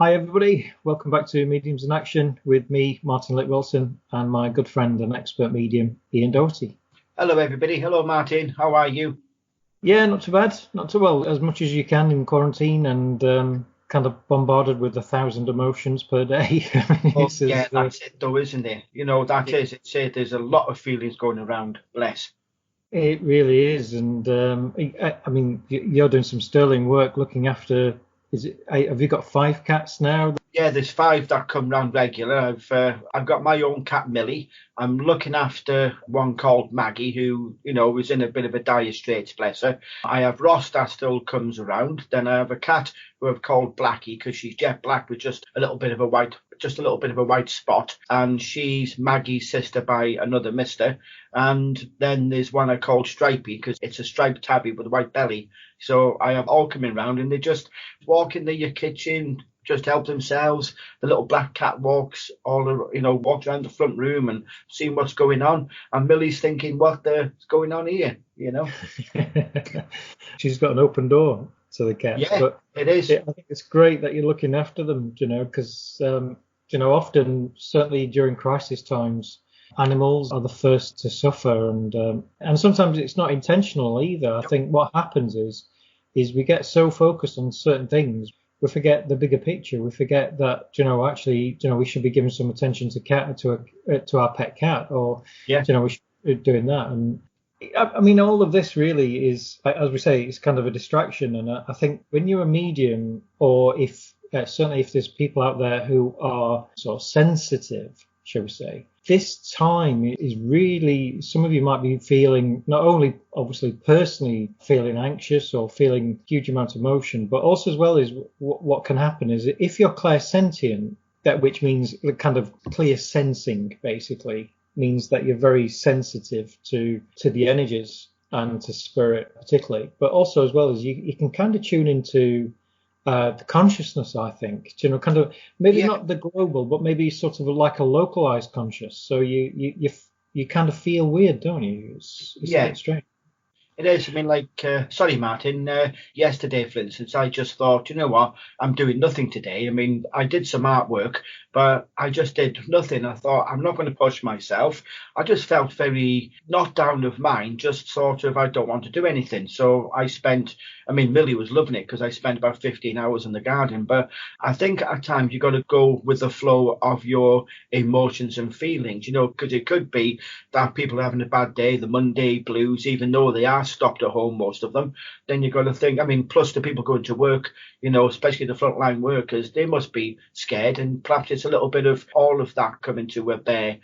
Hi everybody, welcome back to Mediums in Action with me, Martin Litt-Wilson, and my good friend and expert medium, Ian Doherty. Hello everybody, hello Martin, how are you? Yeah, not too bad, not too well, as much as you can in quarantine and kind of bombarded with 1,000 emotions per day. That's it though, isn't it? It's it, there's a lot of feelings going around, bless. It really is, and I mean, you're doing some sterling work looking after, have you got 5 cats now? Yeah, there's 5 that come round regular. I've got my own cat Millie. I'm looking after one called Maggie, who was in a bit of a dire straits, bless her. I have Ross that still comes around. Then I have a cat who I've called Blackie because she's jet black with just a little bit of a white spot, and she's Maggie's sister by another Mister. And then there's one I called Stripey because it's a striped tabby with a white belly. So I have all coming round, and they just walk into your kitchen, just help themselves. The little black cat walks walks around the front room and seeing what's going on. And Millie's thinking, what the is going on here? She's got an open door to the cats. Yeah, but it is. I think it's great that you're looking after them, because, often, certainly during crisis times, animals are the first to suffer. And sometimes it's not intentional either. I think what happens is we get so focused on certain things, we forget the bigger picture. We forget that, actually, we should be giving some attention to our pet cat, or, we should be doing that. And I mean, all of this really is, as we say, it's kind of a distraction. And I think when you're a medium, or certainly if there's people out there who are sort of sensitive, shall we say, this time is really, some of you might be feeling, not only obviously personally feeling anxious or feeling huge amount of emotion, but also as well as what can happen is if you're clairsentient, which means kind of clear sensing, basically, means that you're very sensitive to the energies and to spirit particularly, but also as well as you can kind of tune into the consciousness, I think, kind of maybe not the global, but maybe sort of like a localized conscious. So you kind of feel weird, don't you? It's a bit strange. It is. I mean, sorry, Martin, yesterday, for instance, I just thought, you know what, I'm doing nothing today. I mean, I did some artwork, but I just did nothing. I thought, I'm not going to push myself. I just felt very not down of mind, just sort of, I don't want to do anything. So Millie was loving it because I spent about 15 hours in the garden. But I think at times you got to go with the flow of your emotions and feelings, because it could be that people are having a bad day, the Monday blues, even though they are stopped at home, most of them. Then you've got to think, I mean, plus the people going to work, especially the frontline workers, they must be scared, and perhaps it's a little bit of all of that coming to a bear,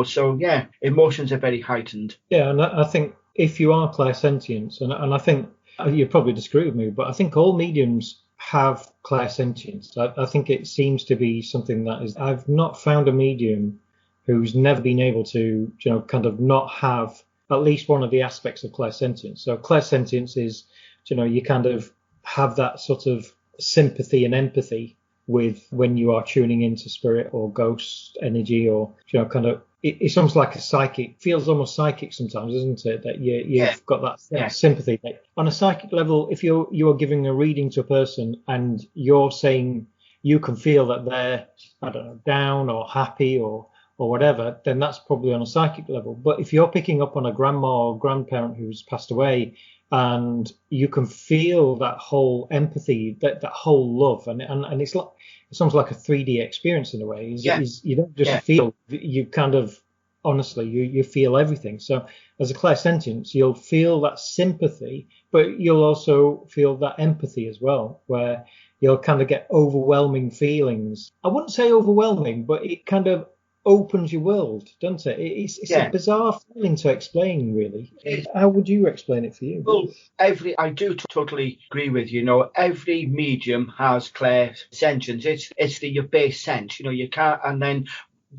so yeah, emotions are very heightened. Yeah, and I think if you are clairsentient, and I think you probably disagree with me, but I think all mediums have clairsentience. I think it seems to be something that is, I've not found a medium who's never been able to, kind of not have at least one of the aspects of clairsentience. So clairsentience is, you kind of have that sort of sympathy and empathy with when you are tuning into spirit or ghost energy, or, kind of, it's almost like a psychic, feels almost psychic sometimes, isn't it? That you've got that sympathy. Like on a psychic level, if you are giving a reading to a person and you're saying you can feel that they're, I don't know, down or happy or whatever, then that's probably on a psychic level. But if you're picking up on a grandma or grandparent who's passed away, and you can feel that whole empathy, that whole love, and it's almost like a 3D experience in a way. You don't just feel, you kind of, honestly, you feel everything. So as a clairsentient, you'll feel that sympathy, but you'll also feel that empathy as well, where you'll kind of get overwhelming feelings. I wouldn't say overwhelming, but it kind of opens your world, doesn't it? It's a bizarre feeling to explain, really. How would you explain it for you? Well, I do totally agree with you. Every medium has clairsentience. It's your base sense. You can't, and then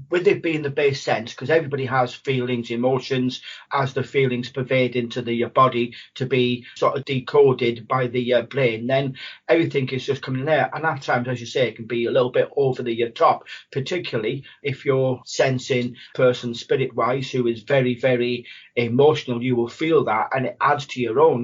with it being the base sense, because everybody has feelings, emotions, as the feelings pervade into the body to be sort of decoded by the brain, then everything is just coming there. And at times, as you say, it can be a little bit over the top, particularly if you're sensing a person spirit-wise who is very, very emotional. You will feel that, and it adds to your own.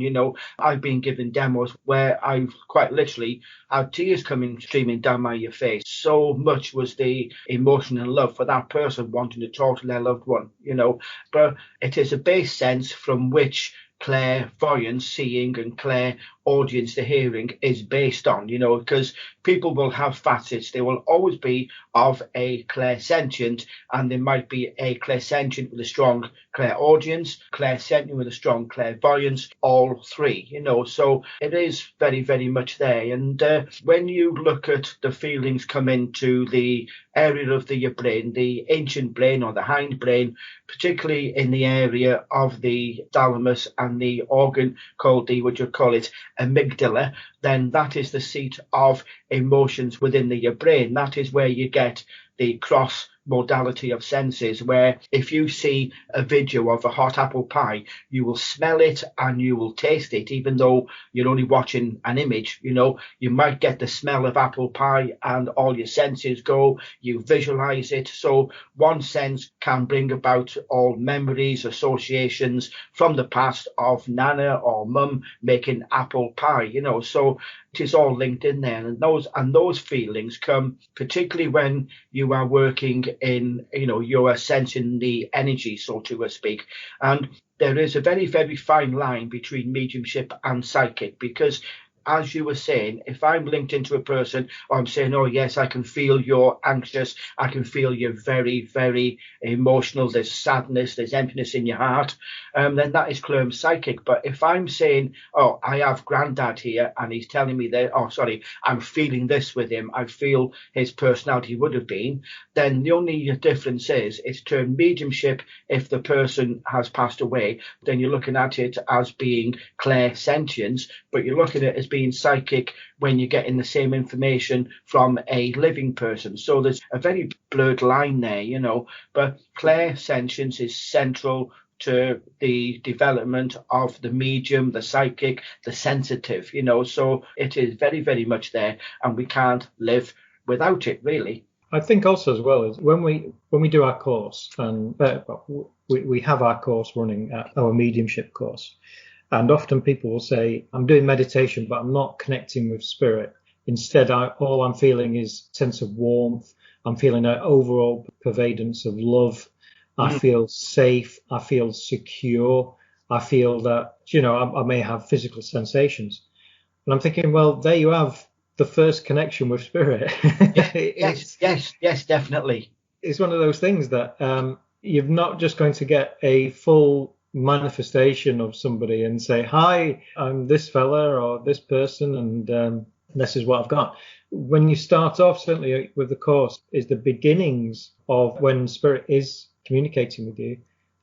I've been given demos where I've quite literally had tears coming streaming down my face. So much was the emotion and love for that person wanting to talk to their loved one. But it is a base sense from which clairvoyance, seeing, and clairaudience, the hearing, is based on, because people will have facets. They will always be of a clairsentient, and there might be a clairsentient with a strong clairaudience, clairsentient with a strong clairvoyance, all three, so it is very, very much there. And when you look at the feelings come into the area of the brain, the ancient brain or the hind brain, particularly in the area of the thalamus and the organ called amygdala, then that is the seat of emotions within the brain. That is where you get the cross modality of senses, where if you see a video of a hot apple pie, you will smell it and you will taste it, even though you're only watching an image. You might get the smell of apple pie and all your senses go, you visualize it. So one sense can bring about all memories, associations from the past of Nana or Mum making apple pie, so it is all linked in there. And those feelings come particularly when you are working in, you are sensing the energy, so to speak. And there is a very, very fine line between mediumship and psychic, because as you were saying, if I'm linked into a person, or I'm saying, oh yes, I can feel you're anxious, I can feel you're very, very emotional, there's sadness, there's emptiness in your heart, then that is claimed psychic. But if I'm saying, oh, I have granddad here and he's telling me that, oh sorry, I'm feeling this with him, I feel his personality would have been, then the only difference is it's termed mediumship if the person has passed away. Then you're looking at it as being clairsentience, but you're looking at it as being psychic when you're getting the same information from a living person. So there's a very blurred line there, but clairsentience is central to the development of the medium, the psychic, the sensitive, so it is very, very much there, and we can't live without it, really. I think also as well is when we do our course, and we have our course running at our mediumship course. And often people will say, I'm doing meditation, but I'm not connecting with spirit. Instead, all I'm feeling is a sense of warmth. I'm feeling an overall pervadance of love. I feel safe. I feel secure. I feel that, I may have physical sensations. And I'm thinking, well, there you have the first connection with spirit. Yes, definitely. It's one of those things that you're not just going to get a full manifestation of somebody and say, hi, I'm this fella or this person, and this is what I've got. When you start off, certainly with the course, is the beginnings of when spirit is communicating with you.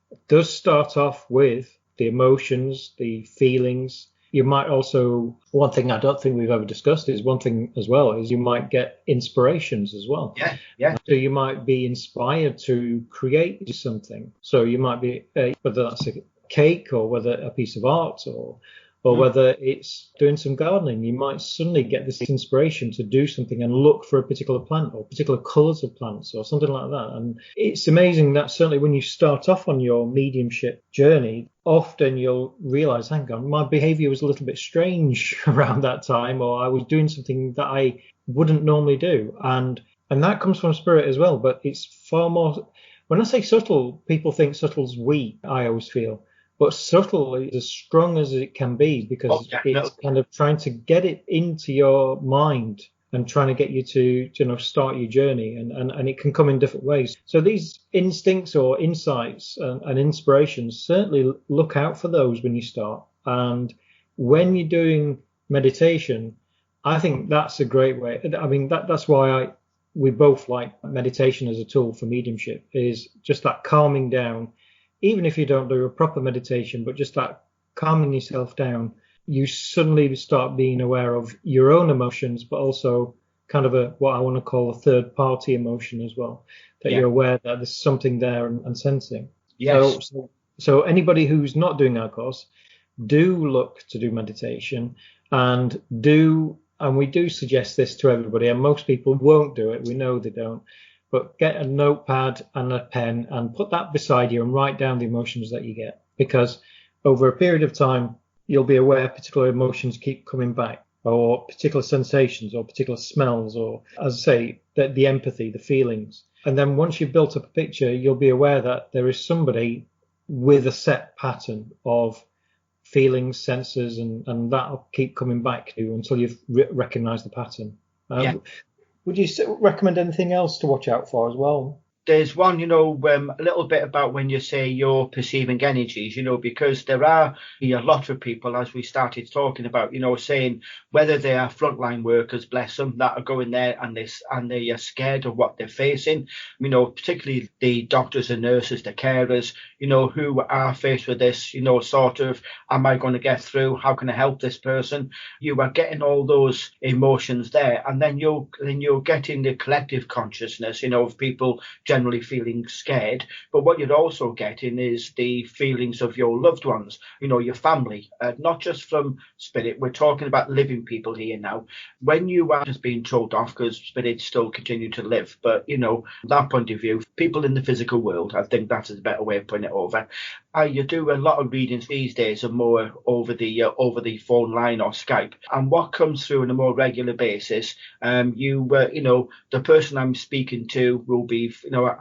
It does start off with the emotions, the feelings. You might also, one thing I don't think we've ever discussed is one thing as well, is you might get inspirations as well. Yeah. So you might be inspired to create something. So you might be, whether that's a cake or whether a piece of art or whether it's doing some gardening, you might suddenly get this inspiration to do something and look for a particular plant or particular colours of plants or something like that. And it's amazing that certainly when you start off on your mediumship journey, often you'll realise, hang on, my behaviour was a little bit strange around that time, or I was doing something that I wouldn't normally do. And that comes from spirit as well, but it's far more, when I say subtle, people think subtle's weak, I always feel. But subtle is as strong as it can be, because it's kind of trying to get it into your mind and trying to get you to start your journey, and it can come in different ways. So these instincts or insights and inspirations, certainly look out for those when you start. And when you're doing meditation, I think that's a great way. I mean, that's why we both like meditation as a tool for mediumship, is just that calming down. Even if you don't do a proper meditation, but just that calming yourself down, you suddenly start being aware of your own emotions, but also kind of what I want to call a third party emotion as well, that Yeah. you're aware that there's something there and sensing. Yes. So anybody who's not doing our course, do look to do meditation, and we do suggest this to everybody, and most people won't do it. We know they don't. But get a notepad and a pen and put that beside you and write down the emotions that you get. Because over a period of time, you'll be aware particular emotions keep coming back, or particular sensations, or particular smells, or, as I say, the empathy, the feelings. And then once you've built up a picture, you'll be aware that there is somebody with a set pattern of feelings, senses, and that'll keep coming back to you until you've recognized the pattern. Yeah. Would you recommend anything else to watch out for as well? There's one, a little bit about when you say you're perceiving energies, because there are a lot of people, as we started talking about, saying whether they are frontline workers, bless them, that are going there and they are scared of what they're facing, particularly the doctors and nurses, the carers, who are faced with this, sort of, am I going to get through? How can I help this person? You are getting all those emotions there, and then you're getting the collective consciousness, of people generally feeling scared, but what you're also getting is the feelings of your loved ones, your family, not just from spirit. We're talking about living people here now. When you are just being told off, because spirits still continue to live, but that point of view, people in the physical world, I think that's a better way of putting it over. You do a lot of readings these days, and more over the phone line or Skype, and what comes through on a more regular basis, the person I'm speaking to will be,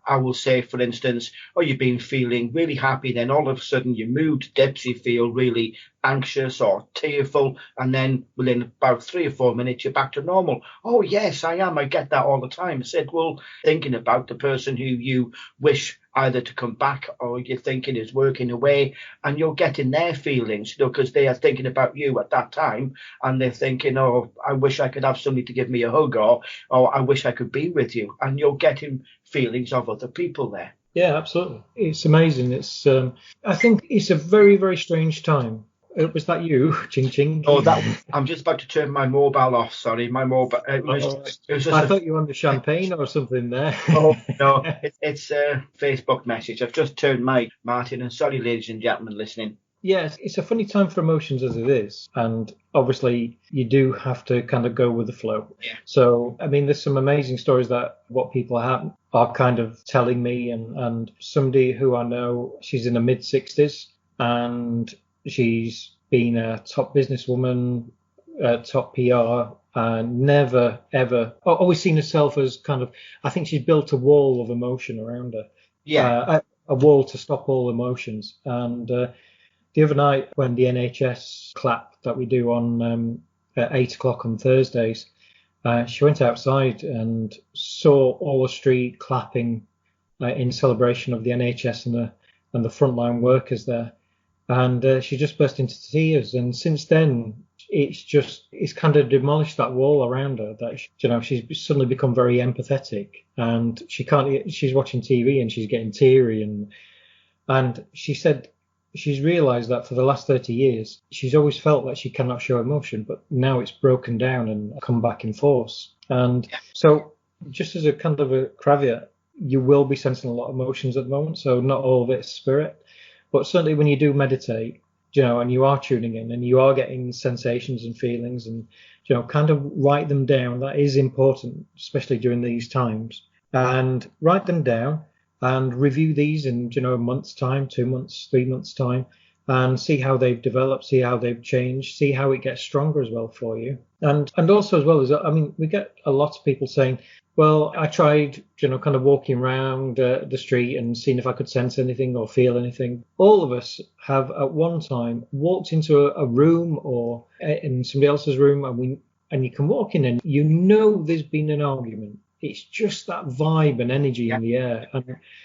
I will say, for instance, you've been feeling really happy, then all of a sudden your mood dips, you feel really anxious or tearful, and then within about 3 or 4 minutes you're back to normal. Oh yes, I am. I get that all the time. I said, well, thinking about the person who you wish either to come back, or you're thinking is working away, and you're getting their feelings, because they are thinking about you at that time, and they're thinking, oh, I wish I could have somebody to give me a hug, or I wish I could be with you, and you're getting feelings of other people there. Yeah, absolutely. It's amazing. It's I think it's a very, very strange time. Was that you? Ching ching. Oh, I'm just about to turn my mobile off. Sorry, my mobile. It was just I thought you were on the champagne or something there. Oh no, it's a Facebook message. I've just turned my Martin, and sorry, ladies and gentlemen listening. Yes, it's a funny time for emotions as it is, and obviously you do have to kind of go with the flow. Yeah. So, I mean, there's some amazing stories that what people are kind of telling me, and somebody who I know, she's in her mid-60s, and she's been a top businesswoman, top PR, and never, ever, always seen herself as kind of, I think she's built a wall of emotion around her. Yeah. A wall to stop all emotions. And the other night, when the NHS clap that we do on at 8 o'clock on Thursdays, she went outside and saw all the street clapping in celebration of the NHS and the frontline workers there. And she just burst into tears. And since then, it's kind of demolished that wall around her, that she's suddenly become very empathetic, and she's watching TV and she's getting teary, and she said she's realized that for the last 30 years she's always felt that she cannot show emotion, but now it's broken down and come back in force. And so, just as a kind of a caveat, you will be sensing a lot of emotions at the moment, so not all of it's spirit, but certainly when you do meditate, and you are tuning in and you are getting sensations and feelings, and, kind of write them down. That is important, especially during these times. And write them down and review these in, a month's time, 2 months, 3 months time, and see how they've developed, see how they've changed, see how it gets stronger as well for you. And also as well as, we get a lot of people saying, well, I tried, kind of walking around the street and seeing if I could sense anything or feel anything. All of us have at one time walked into a room or in somebody else's room, and you can walk in and there's been an argument. It's just that vibe and energy in the air.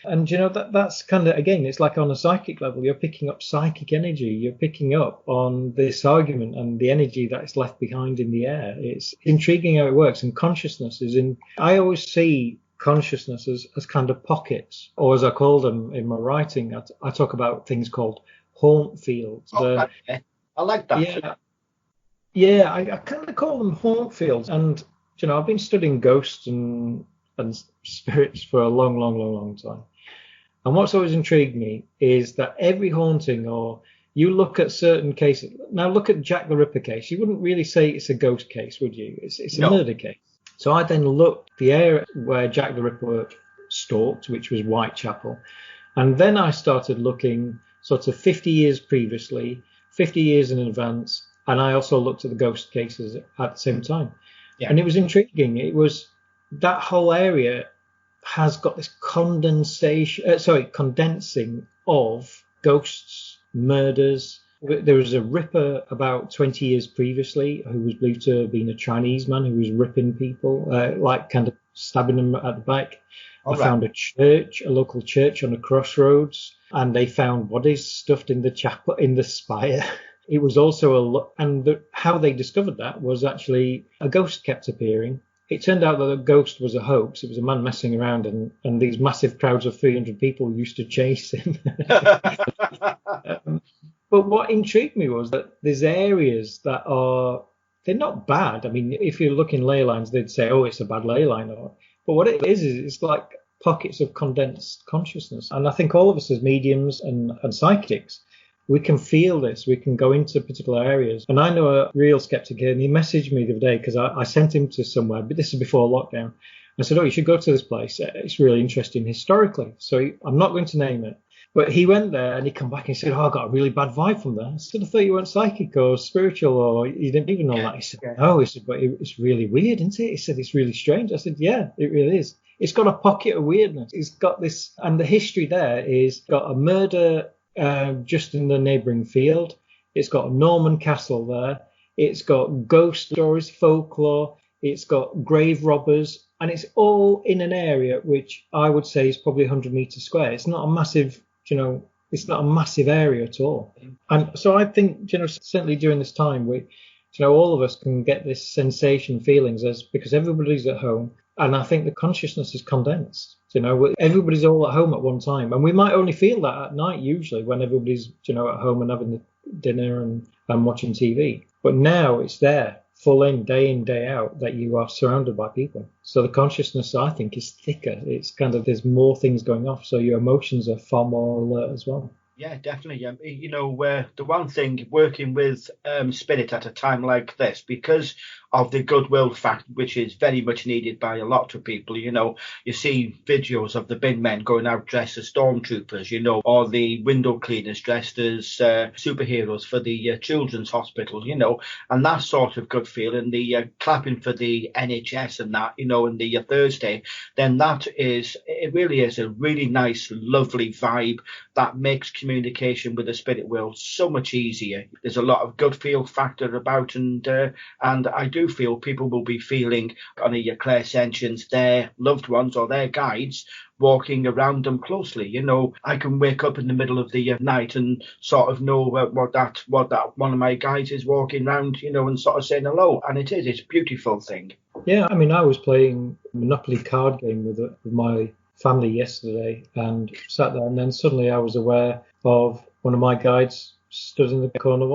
And that's kind of, again, it's like on a psychic level, you're picking up psychic energy. You're picking up on this argument and the energy that's left behind in the air. It's intriguing how it works. And consciousness I always see consciousness as kind of pockets, or as I call them in my writing, I talk about things called haunt fields. I like that. Yeah, I kind of call them haunt fields. And I've been studying ghosts and spirits for a long, long, long, long time. And what's always intrigued me is that every haunting, or you look at certain cases. Now look at Jack the Ripper case. You wouldn't really say it's a ghost case, would you? It's a No. murder case. So I then looked the area where Jack the Ripper stalked, which was Whitechapel. And then I started looking sort of 50 years previously, 50 years in advance. And I also looked at the ghost cases at the same time. Yeah. And it was intriguing. It was that whole area has got this condensing of ghosts, murders. There was a ripper about 20 years previously who was believed to have been a Chinese man who was ripping people, like kind of stabbing them at the back. I found a local church on a crossroads, and they found bodies stuffed in the chapel, in the spire. It was also how they discovered that was actually a ghost kept appearing. It turned out that the ghost was a hoax. It was a man messing around, and these massive crowds of 300 people used to chase him. But what intrigued me was that there's areas that they're not bad. I mean, if you look in ley lines, they'd say, oh, it's a bad ley line. But what it is it's like pockets of condensed consciousness. And I think all of us as mediums and psychics, we can feel this. We can go into particular areas. And I know a real skeptic here, and he messaged me the other day because I sent him to somewhere, but this is before lockdown. I said, oh, you should go to this place. It's really interesting historically. So I'm not going to name it. But he went there and he come back and he said, oh, I got a really bad vibe from there. I said, I thought you weren't psychic or spiritual, or you didn't even know that. He said, no. He said, but it's really weird, isn't it? He said, it's really strange. I said, yeah, it really is. It's got a pocket of weirdness. It's got this, and the history there is got a murder just in the neighbouring field. It's got a Norman castle there. It's got ghost stories, folklore. It's got grave robbers, and it's all in an area which I would say is probably 100 metres square. It's not a massive, it's not a massive area at all. And so I think, certainly during this time, all of us can get this sensation, feelings, because everybody's at home. And I think the consciousness is condensed. Everybody's all at home at one time. And we might only feel that at night, usually, when everybody's, at home and having the dinner and watching TV. But now it's there, full in, day out, that you are surrounded by people. So the consciousness, I think, is thicker. It's kind of, there's more things going off. So your emotions are far more alert as well. Yeah, definitely. The one thing working with spirit at a time like this, because of the goodwill fact, which is very much needed by a lot of people. You see videos of the bin men going out dressed as stormtroopers, or the window cleaners dressed as superheroes for the children's hospital, and that sort of good feeling, the clapping for the NHS and that, and the Thursday, then it really is a really nice, lovely vibe that makes communication with the spirit world so much easier. There's a lot of good feel factor about, and I do feel people will be feeling on a clairsentience their loved ones or their guides walking around them closely. I can wake up in the middle of the night and sort of know what that one of my guides is walking around, and sort of saying hello. And it's a beautiful thing. Yeah, I mean, I was playing a Monopoly card game with my family yesterday and sat there, and then suddenly I was aware of one of my guides stood in the corner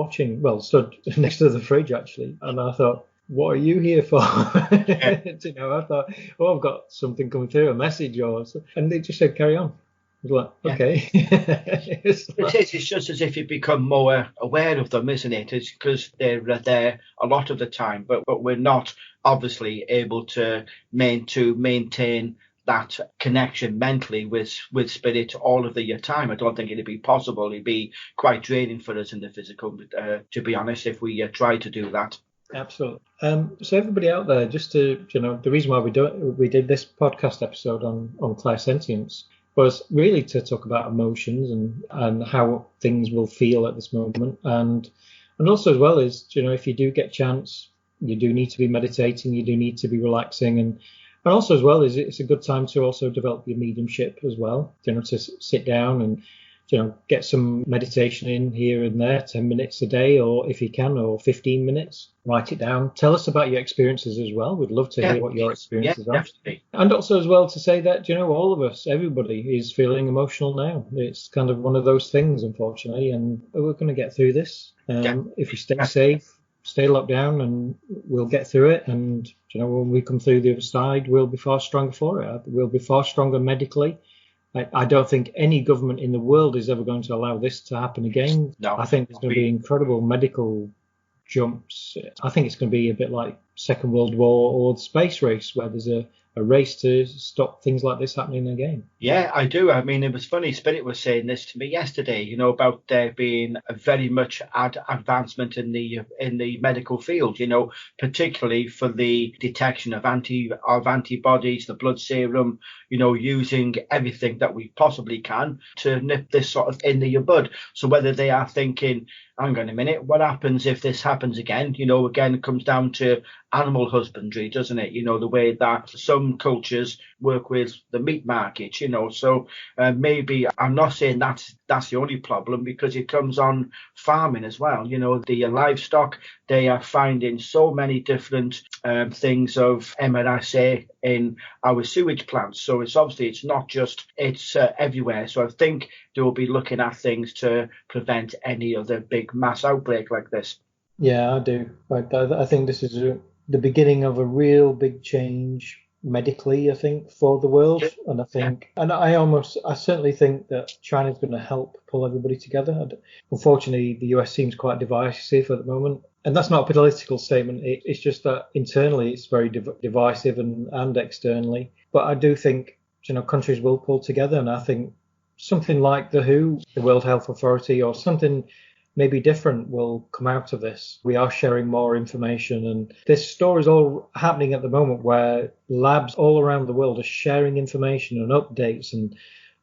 stood next to the fridge actually, and I thought, what are you here for? Yeah. I thought, I've got something coming through, a message or something. And they just said, carry on. I was like, okay. It's just as if you become more aware of them, isn't it? It's because they're there a lot of the time, but we're not obviously able to maintain that connection mentally with spirit all of the time. I don't think it'd be possible. It'd be quite draining for us in the physical, to be honest, if we try to do that. Absolutely. So everybody out there, just to, the reason why we did this podcast episode on clairsentience was really to talk about emotions and how things will feel at this moment. And also as well as, if you do get a chance, you do need to be meditating, you do need to be relaxing. And also as well as it's a good time to also develop your mediumship as well, to sit down and, get some meditation in here and there, 10 minutes a day, or if you can, or 15 minutes, write it down. Tell us about your experiences as well. We'd love to hear what your experiences are. Definitely. And also as well to say that, all of us, everybody is feeling emotional now. It's kind of one of those things, unfortunately, and we're going to get through this if we stay safe. stay locked down and we'll get through it. And, when we come through the other side, we'll be far stronger for it. We'll be far stronger medically. I don't think any government in the world is ever going to allow this to happen again. No. I think there's going to be incredible medical jumps. I think it's going to be a bit like Second World War or the space race, where there's a race to stop things like this happening again. Yeah, I do. I mean, it was funny. Spirit was saying this to me yesterday, about there being a very much advancement in the medical field, particularly for the detection of antibodies, the blood serum, using everything that we possibly can to nip this sort of in the bud. So whether they are thinking, hang on a minute, what happens if this happens again? Again, it comes down to animal husbandry, doesn't it? The way that some cultures work with the meat market, So maybe I'm not saying that's the only problem, because it comes on farming as well. The livestock, they are finding so many different things of MRSA in our sewage plants. So it's not just, it's everywhere. So I think they will be looking at things to prevent any other big mass outbreak like this. Yeah, I do. I think this is the beginning of a real big change medically, I think, for the world. And I think, and I certainly think that China's going to help pull everybody together. Unfortunately, the US seems quite divisive at the moment. And that's not a political statement. It's just that internally it's very divisive and externally. But I do think, countries will pull together. And I think something like the WHO, the World Health Authority, or something maybe different will come out of this. We are sharing more information, and this story is all happening at the moment where labs all around the world are sharing information and updates, and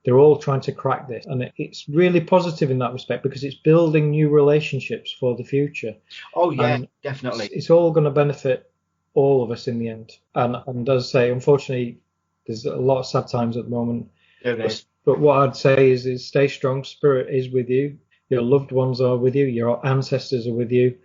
they're all trying to crack this. And it's really positive in that respect, because it's building new relationships for the future. Oh, yeah, and definitely. It's all going to benefit all of us in the end. And as I say, unfortunately, there's a lot of sad times at the moment. But what I'd say is stay strong. Spirit is with you. Your loved ones are with you, your ancestors are with you,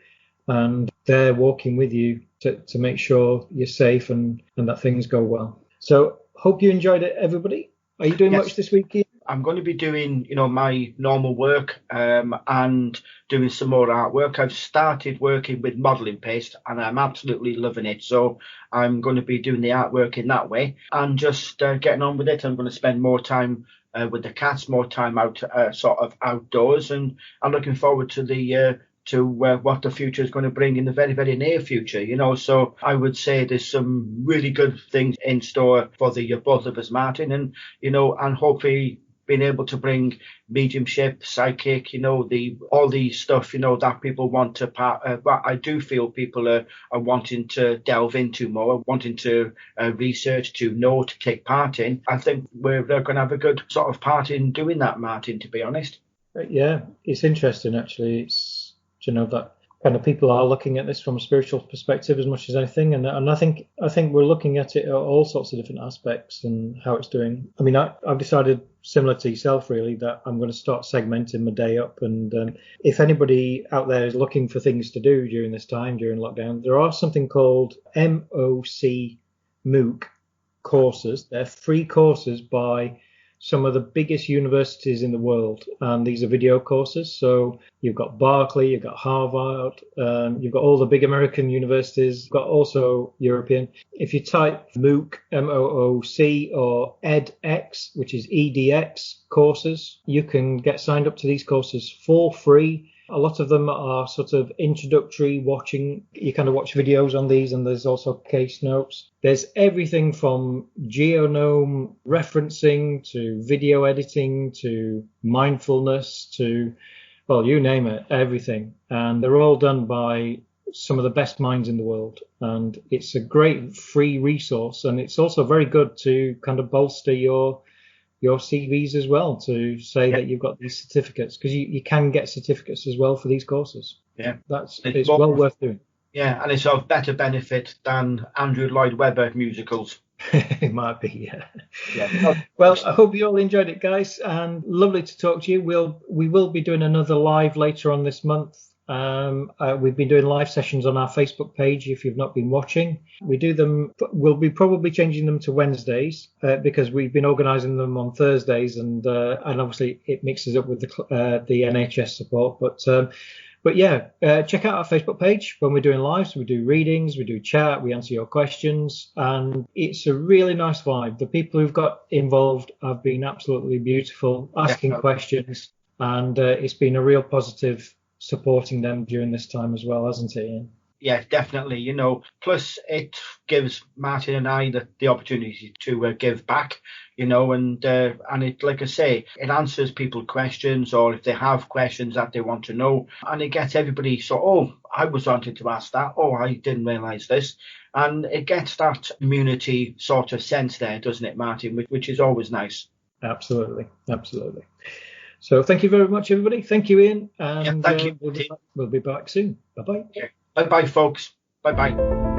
and they're walking with you to make sure you're safe and that things go well. So hope you enjoyed it, everybody. Are you doing much this week, Ian? I'm going to be doing, my normal work and doing some more artwork. I've started working with modelling paste and I'm absolutely loving it. So I'm going to be doing the artwork in that way and just getting on with it. I'm going to spend more time with the cats, more time out, sort of outdoors, and I'm looking forward to what the future is going to bring in the very, very near future. So I would say there's some really good things in store for the both of us, Martin, and and hopefully being able to bring mediumship, psychic, all the stuff, that people want to but I do feel people are wanting to delve into more, wanting to research, to know, to take part in. I think we're going to have a good sort of part in doing that, Martin, to be honest. Yeah, it's interesting, actually. It's, that kind of people are looking at this from a spiritual perspective as much as anything. And I think we're looking at it at all sorts of different aspects and how it's doing. I mean, I've decided, similar to yourself, really, that I'm going to start segmenting my day up. And if anybody out there is looking for things to do during this time, during lockdown, there are something called MOOC courses. They're free courses by some of the biggest universities in the world, and these are video courses. So you've got Berkeley, you've got Harvard, you've got all the big American universities, you've got also European. If you type MOOC, MOOC, or EdX, which is EDX courses, you can get signed up to these courses for free. A lot of them are sort of introductory watching. You kind of watch videos on these, and there's also case notes. There's everything from genome referencing to video editing to mindfulness to, well, you name it, everything. And they're all done by some of the best minds in the world. And it's a great free resource. And it's also very good to kind of bolster your CVs as well, to say that you've got these certificates, because you can get certificates as well for these courses. Yeah, it's well worth doing. Yeah, and it's of better benefit than Andrew Lloyd Webber musicals. It might be, yeah. Well, I hope you all enjoyed it, guys, and lovely to talk to you. We will be doing another live later on this month. We've been doing live sessions on our Facebook page. If you've not been watching, we do them. We'll be probably changing them to Wednesdays because we've been organising them on Thursdays, and obviously it mixes up with the NHS support. But But yeah, check out our Facebook page when we're doing lives. We do readings, we do chat, we answer your questions, and it's a really nice vibe. The people who've got involved have been absolutely beautiful, asking questions, and it's been a real positive supporting them during this time as well, hasn't it, Ian? Yeah, definitely. Plus it gives Martin and I the opportunity to give back, and it, like I say, it answers people's questions, or if they have questions that they want to know, and it gets everybody. So, oh, I was wanting to ask that. Oh, I didn't realise this, and it gets that community sort of sense there, doesn't it, Martin? Which is always nice. Absolutely, absolutely. So thank you very much, everybody. Thank you, Ian, and Thank you. we'll be back soon. Bye bye. Bye bye, folks. Bye bye.